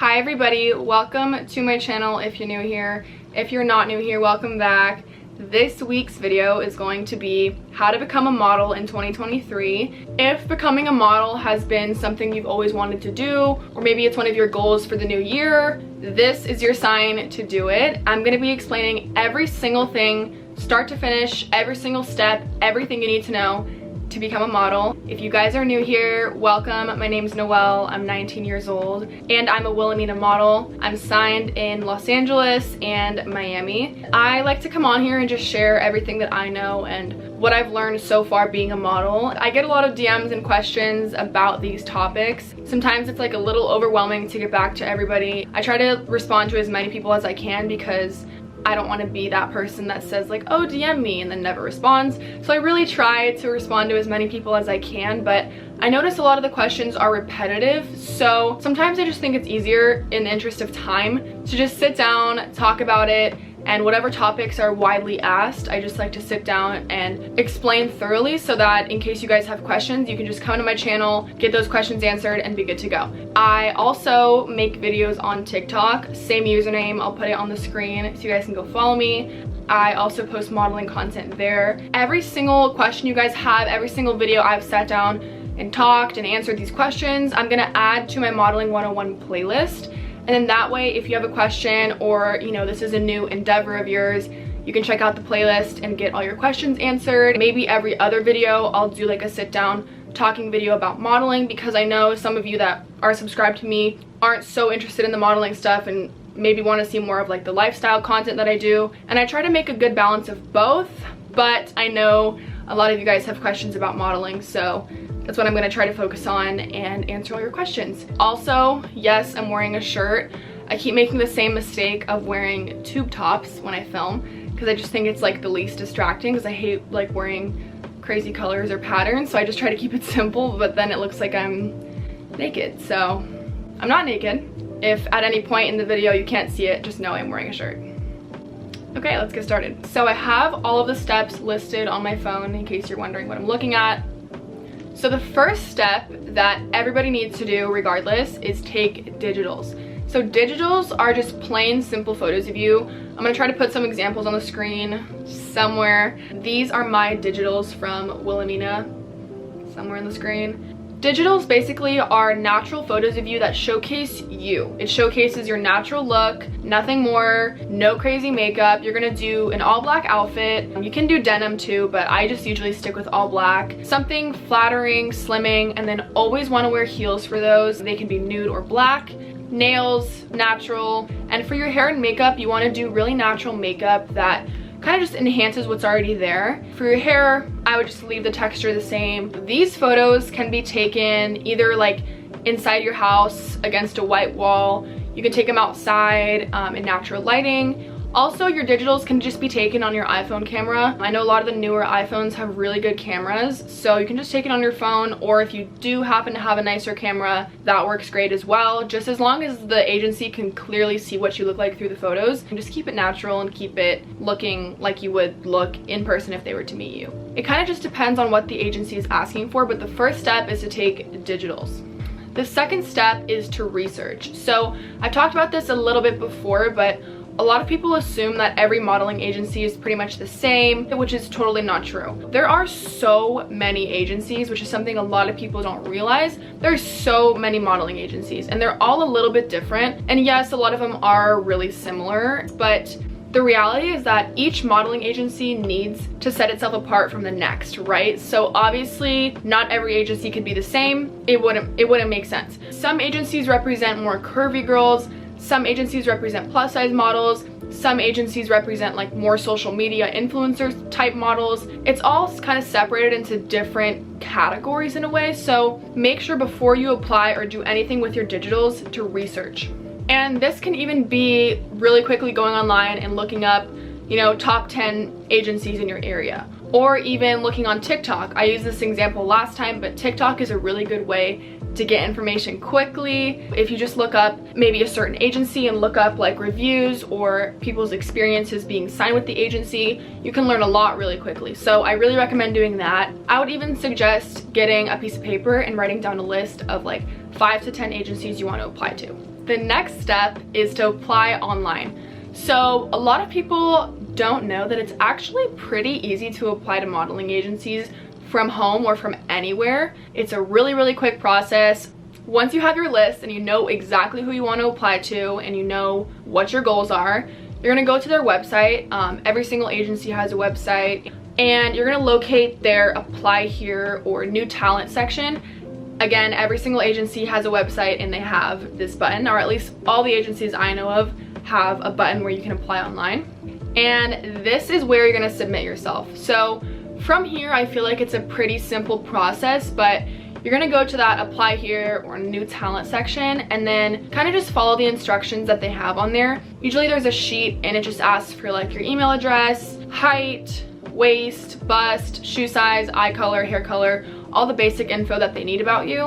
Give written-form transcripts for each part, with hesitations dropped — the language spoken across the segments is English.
Hi everybody, welcome to my channel if you're new here. If you're not new here, welcome back. This week's video is going to be how to become a model in 2023. If becoming a model has been something you've always wanted to do, or maybe it's one of your goals for the new year, this is your sign to do it. I'm going to be explaining every single thing, start to finish, every single step, everything you need to know to become a model. If you guys are new here, welcome. My name's Noelle, I'm 19 years old, and I'm a Wilhelmina model. I'm signed in Los Angeles and Miami. I like to come on here and just share everything that I know and what I've learned so far being a model. I get a lot of DMs and questions about these topics. Sometimes it's like a little overwhelming to get back to everybody. I try to respond to as many people as I can because I don't want to be that person that says like, oh, DM me and then never responds. So I really try to respond to as many people as I can, but I notice a lot of the questions are repetitive. So sometimes I just think it's easier in the interest of time to just sit down, talk about it, and whatever topics are widely asked, I just like to sit down and explain thoroughly so that in case you guys have questions, you can just come to my channel, get those questions answered, and be good to go. I also make videos on TikTok, same username, I'll put it on the screen so you guys can go follow me. I also post modeling content there. Every single question you guys have, every single video I've sat down and talked and answered these questions, I'm gonna add to my Modeling 101 playlist. And then that way, if you have a question or, you know, this is a new endeavor of yours, you can check out the playlist and get all your questions answered. Maybe every other video, I'll do like a sit down talking video about modeling, because I know some of you that are subscribed to me aren't so interested in the modeling stuff and maybe want to see more of like the lifestyle content that I do. And I try to make a good balance of both, but I know a lot of you guys have questions about modeling, so that's what I'm gonna try to focus on and answer all your questions. Also, yes, I'm wearing a shirt. I keep making the same mistake of wearing tube tops when I film because I just think it's like the least distracting, because I hate like wearing crazy colors or patterns, so I just try to keep it simple, but then it looks like I'm naked. So I'm not naked. If at any point in the video you can't see it, just know I'm wearing a shirt. Okay, let's get started. So I have all of the steps listed on my phone in case you're wondering what I'm looking at. So the first step that everybody needs to do regardless is take digitals. So digitals are just plain simple photos of you. I'm gonna try to put some examples on the screen somewhere. These are my digitals from Wilhelmina, somewhere on the screen. Digitals basically are natural photos of you that showcase you. It showcases your natural look, nothing more, no crazy makeup. You're gonna do an all black outfit. You can do denim too, but I just usually stick with all black. Something flattering, slimming, and then always wanna wear heels for those. They can be nude or black. Nails, natural. And for your hair and makeup, you wanna do really natural makeup that kind of just enhances what's already there. For your hair, I would just leave the texture the same. These photos can be taken either like inside your house against a white wall. You can take them outside in natural lighting. Also, your digitals can just be taken on your iPhone camera. I know a lot of the newer iPhones have really good cameras, so you can just take it on your phone, or if you do happen to have a nicer camera, that works great as well. Just as long as the agency can clearly see what you look like through the photos, and just keep it natural and keep it looking like you would look in person if they were to meet you. It kind of just depends on what the agency is asking for, but the first step is to take digitals. The second step is to research. So I've talked about this a little bit before, but a lot of people assume that every modeling agency is pretty much the same, which is totally not true. There are so many agencies, which is something a lot of people don't realize. There's so many modeling agencies and they're all a little bit different. And yes, a lot of them are really similar, but the reality is that each modeling agency needs to set itself apart from the next, right? So obviously not every agency could be the same. It wouldn't make sense. Some agencies represent more curvy girls. Some agencies represent plus size models. Some agencies represent like more social media influencer type models. It's all kind of separated into different categories in a way. So make sure before you apply or do anything with your digitals to research. And this can even be really quickly going online and looking up, you know, top 10 agencies in your area. Or even looking on TikTok. I used this example last time, but TikTok is a really good way to get information quickly. If you just look up maybe a certain agency and look up like reviews or people's experiences being signed with the agency, you can learn a lot really quickly. So I really recommend doing that. I would even suggest getting a piece of paper and writing down a list of like 5 to 10 agencies you want to apply to. the next step is to apply online. So a lot of people don't know that it's actually pretty easy to apply to modeling agencies from home or from anywhere. It's a really quick process. Once you have your list and you know exactly who you want to apply to and you know what your goals are, you're going to go to their website. Every single agency has a website, and you're going to locate their apply here or new talent section. Again, every single agency has a website and they have this button, or at least all the agencies I know of have a button where you can apply online. And this is where you're going to submit yourself. So from here, I feel like it's a pretty simple process, but you're going to go to that apply here or new talent section and then kind of just follow the instructions that they have on there. Usually there's a sheet and it just asks for like your email address, height, waist, bust, shoe size, eye color, hair color, all the basic info that they need about you.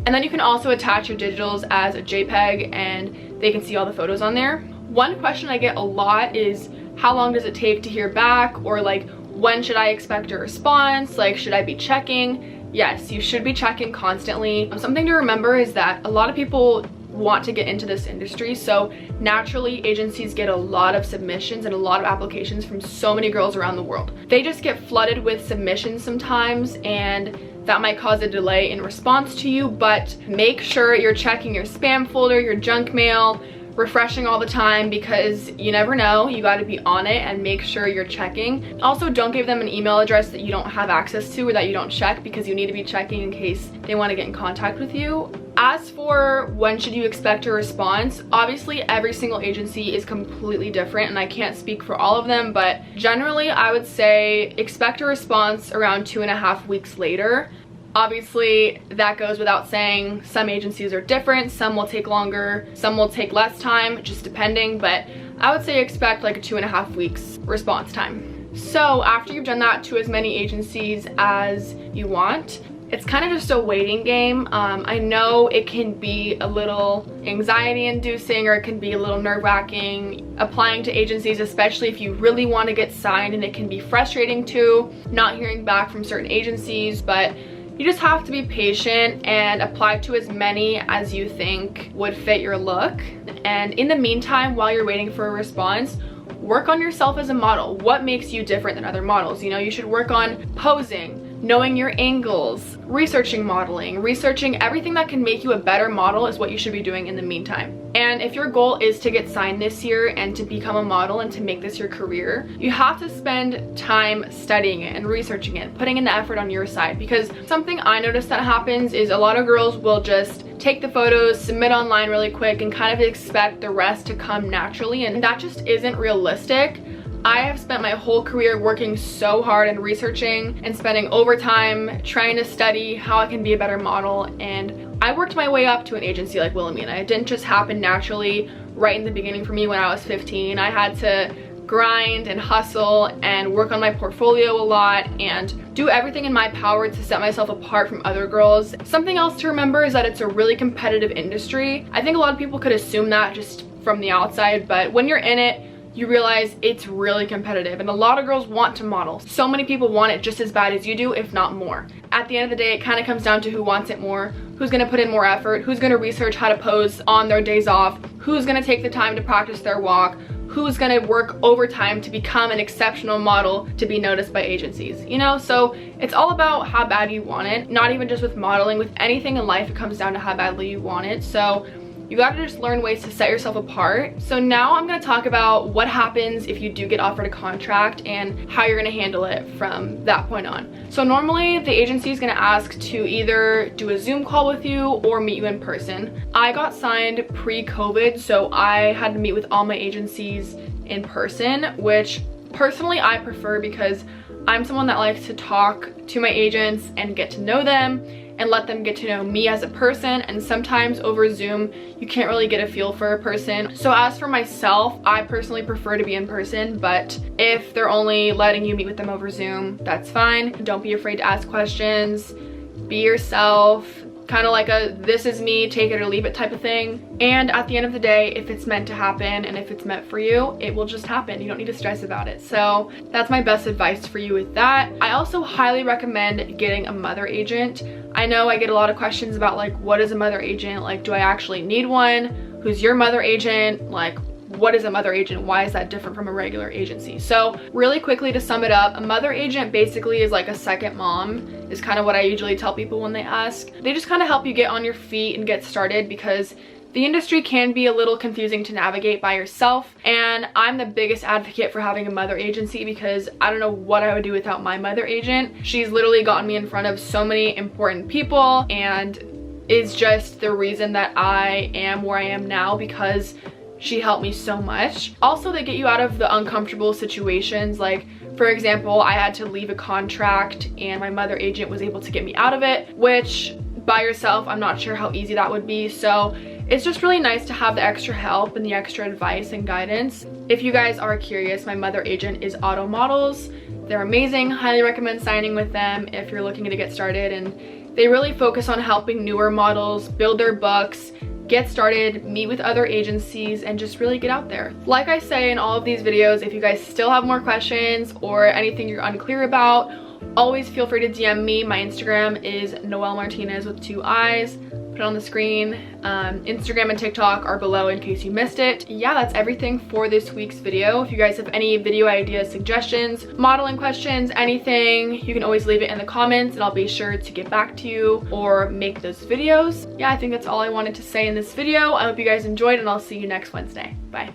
And then you can also attach your digitals as a JPEG and they can see all the photos on there. One question I get a lot is, how long does it take to hear back? Or like, when should I expect a response? Like, should I be checking? Yes, you should be checking constantly. Something to remember is that a lot of people want to get into this industry, so naturally agencies get a lot of submissions and a lot of applications from so many girls around the world. They just get flooded with submissions sometimes, and that might cause a delay in response to you, but make sure you're checking your spam folder, your junk mail, refreshing all the time, because you never know. You got to be on it and make sure you're checking. Also, don't give them an email address that you don't have access to or that you don't check, because you need to be checking in case they want to get in contact with you. As for when should you expect a response, obviously every single agency is completely different and I can't speak for all of them, but generally I would say expect a response around 2.5 weeks later. Obviously, that goes without saying. Some agencies are different, some will take longer, some will take less time, just depending, but I would say expect like a 2.5 weeks response time. So after you've done that to as many agencies as you want, it's kind of just a waiting game. I know it can be a little anxiety inducing, or it can be a little nerve-wracking applying to agencies, especially if you really want to get signed, and it can be frustrating too, not hearing back from certain agencies, but you just have to be patient and apply to as many as you think would fit your look. And in the meantime, while you're waiting for a response, work on yourself as a model. What makes you different than other models? You know, you should work on posing, knowing your angles, researching modeling, researching everything that can make you a better model is what you should be doing in the meantime. And if your goal is to get signed this year and to become a model and to make this your career, you have to spend time studying it and researching it, putting in the effort on your side. Because something I noticed that happens is a lot of girls will just take the photos, submit online really quick, and kind of expect the rest to come naturally, and that just isn't realistic. I have spent my whole career working so hard and researching and spending overtime trying to study how I can be a better model, and I worked my way up to an agency like Wilhelmina. It didn't just happen naturally right in the beginning for me when I was 15. I had to grind and hustle and work on my portfolio a lot and do everything in my power to set myself apart from other girls. Something else to remember is that it's a really competitive industry. I think a lot of people could assume that just from the outside, but when you're in it, you realize it's really competitive, and a lot of girls want to model. So many people want it just as bad as you do, if not more. At the end of the day, it kind of comes down to who wants it more, who's gonna put in more effort, who's gonna research how to pose on their days off, who's gonna take the time to practice their walk, who's gonna work overtime to become an exceptional model to be noticed by agencies, you know? So it's all about how bad you want it, not even just with modeling. With anything in life, it comes down to how badly you want it. So you gotta just learn ways to set yourself apart. So now I'm gonna talk about what happens if you do get offered a contract and how you're gonna handle it from that point on. So normally the agency is gonna ask to either do a Zoom call with you or meet you in person. I got signed pre-COVID, so I had to meet with all my agencies in person, which personally I prefer because I'm someone that likes to talk to my agents and get to know them and let them get to know me as a person, and sometimes over Zoom you can't really get a feel for a person. So as for myself, I personally prefer to be in person, but if they're only letting you meet with them over Zoom, that's fine. Don't be afraid to ask questions, be yourself, kind of like a this is me, take it or leave it type of thing. And at the end of the day, if it's meant to happen and if it's meant for you, it will just happen. You don't need to stress about it. So that's my best advice for you with that. I also highly recommend getting a mother agent. I know I get a lot of questions about like, what is a mother agent? Like, do I actually need one? who's your mother agent, like what is a mother agent? Why is that different from a regular agency? So really quickly to sum it up, a mother agent basically is like a second mom, is kind of what I usually tell people when they ask. They just kind of help you get on your feet and get started, because the industry can be a little confusing to navigate by yourself, and I'm the biggest advocate for having a mother agency because I don't know what I would do without my mother agent. She's literally gotten me in front of so many important people and is just the reason that I am where I am now, because she helped me so much. Also, they get you out of the uncomfortable situations. Like, for example, I had to leave a contract and my mother agent was able to get me out of it, which by yourself, I'm not sure how easy that would be. So it's just really nice to have the extra help and the extra advice and guidance. If you guys are curious, my mother agent is Auto Models. They're amazing. Highly recommend signing with them if you're looking to get started. And they really focus on helping newer models build their books, get started, meet with other agencies, and just really get out there. Like I say in all of these videos, if you guys still have more questions or anything you're unclear about, always feel free to DM me. My Instagram is Noelle Martinez with 2 I's. Put it on the screen. Instagram and TikTok are below in case you missed it. Yeah, that's everything for this week's video. If you guys have any video ideas, suggestions, modeling questions, anything, you can always leave it in the comments and I'll be sure to get back to you or make those videos. Yeah, I think that's all I wanted to say in this video. I hope you guys enjoyed and I'll see you next Wednesday. Bye.